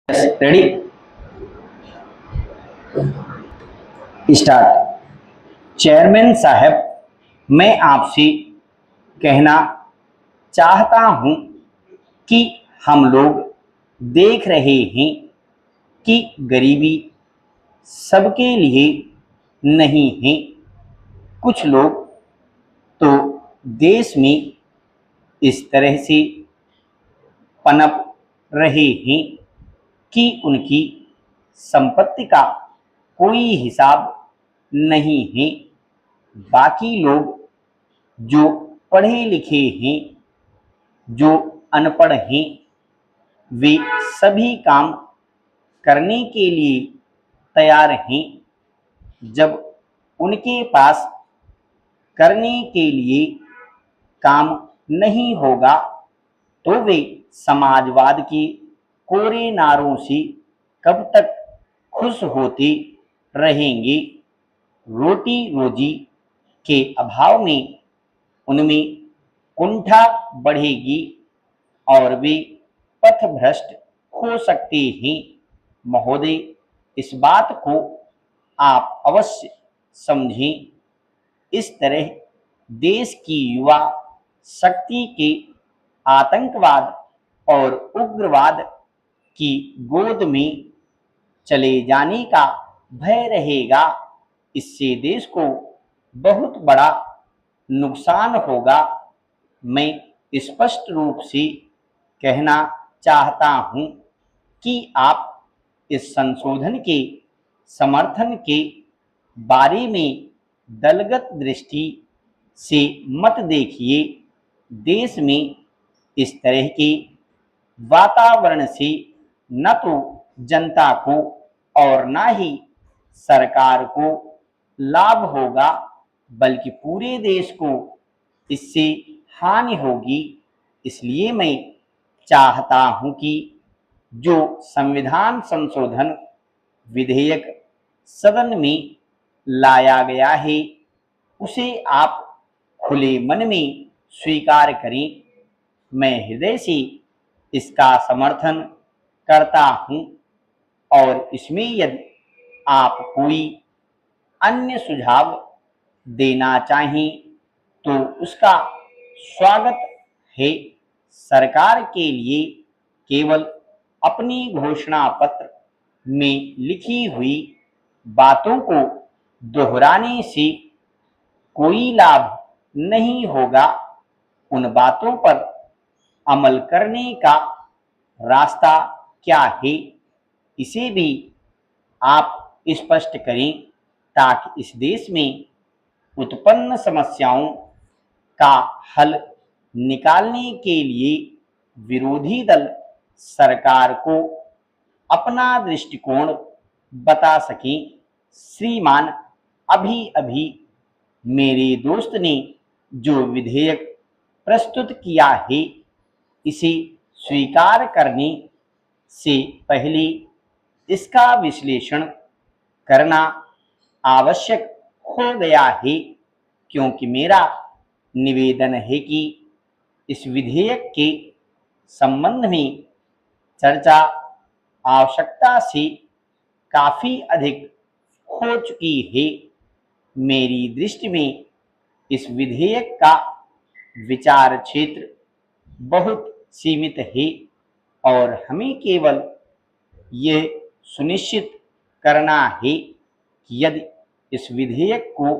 Ready start. Chairman साहब, मैं आपसे कहना चाहता हूं कि हम लोग देख रहे हैं कि गरीबी सबके लिए नहीं है। कुछ लोग तो देश में इस तरह से पनप रहे हैं कि उनकी संपत्ति का कोई हिसाब नहीं है। बाकी लोग जो पढ़े लिखे हैं, जो अनपढ़ हैं, वे सभी काम करने के लिए तैयार हैं। जब उनके पास करने के लिए काम नहीं होगा तो वे समाजवाद के कोरे नारों से कब तक खुश होते रहेंगे। रोटी रोजी के अभाव में उनमें कुंठा बढ़ेगी और वे पथभ्रष्ट हो सकते हैं। महोदय, इस बात को आप अवश्य समझें। इस तरह देश की युवा शक्ति के आतंकवाद और उग्रवाद की गोद में चले जाने का भय रहेगा। इससे देश को बहुत बड़ा नुकसान होगा। मैं स्पष्ट रूप से कहना चाहता हूं कि आप इस संशोधन के समर्थन के बारे में दलगत दृष्टि से मत देखिए। देश में इस तरह के वातावरण से न तो जनता को और न ही सरकार को लाभ होगा, बल्कि पूरे देश को इससे हानि होगी। इसलिए मैं चाहता हूं कि जो संविधान संशोधन विधेयक सदन में लाया गया है, उसे आप खुले मन में स्वीकार करें। मैं हृदय से इसका समर्थन करता हूं और इसमें यदि आप कोई अन्य सुझाव देना चाहें तो उसका स्वागत है। सरकार के लिए केवल अपनी घोषणा पत्र में लिखी हुई बातों को दोहराने से कोई लाभ नहीं होगा। उन बातों पर अमल करने का रास्ता क्या है, इसे भी आप स्पष्ट करें, ताकि इस देश में उत्पन्न समस्याओं का हल निकालने के लिए विरोधी दल सरकार को अपना दृष्टिकोण बता सकें। श्रीमान, अभी अभी मेरे दोस्त ने जो विधेयक प्रस्तुत किया है, इसे स्वीकार करने से पहले इसका विश्लेषण करना आवश्यक हो गया है, क्योंकि मेरा निवेदन है कि इस विधेयक के संबंध में चर्चा आवश्यकता से काफ़ी अधिक हो चुकी है। मेरी दृष्टि में इस विधेयक का विचार क्षेत्र बहुत सीमित है और हमें केवल यह सुनिश्चित करना है कि यदि इस विधेयक को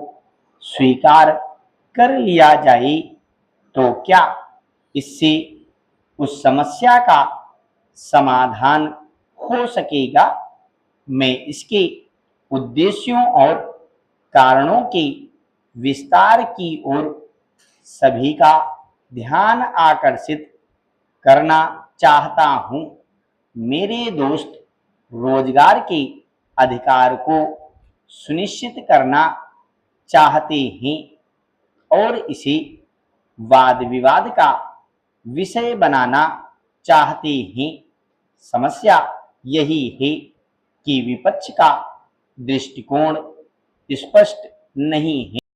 स्वीकार कर लिया जाए तो क्या इससे उस समस्या का समाधान हो सकेगा। मैं इसके उद्देश्यों और कारणों के विस्तार की ओर सभी का ध्यान आकर्षित करना चाहता हूं। मेरे दोस्त रोजगार के अधिकार को सुनिश्चित करना चाहते हैं और इसे वाद विवाद का विषय बनाना चाहते हैं। समस्या यही है कि विपक्ष का दृष्टिकोण स्पष्ट नहीं है।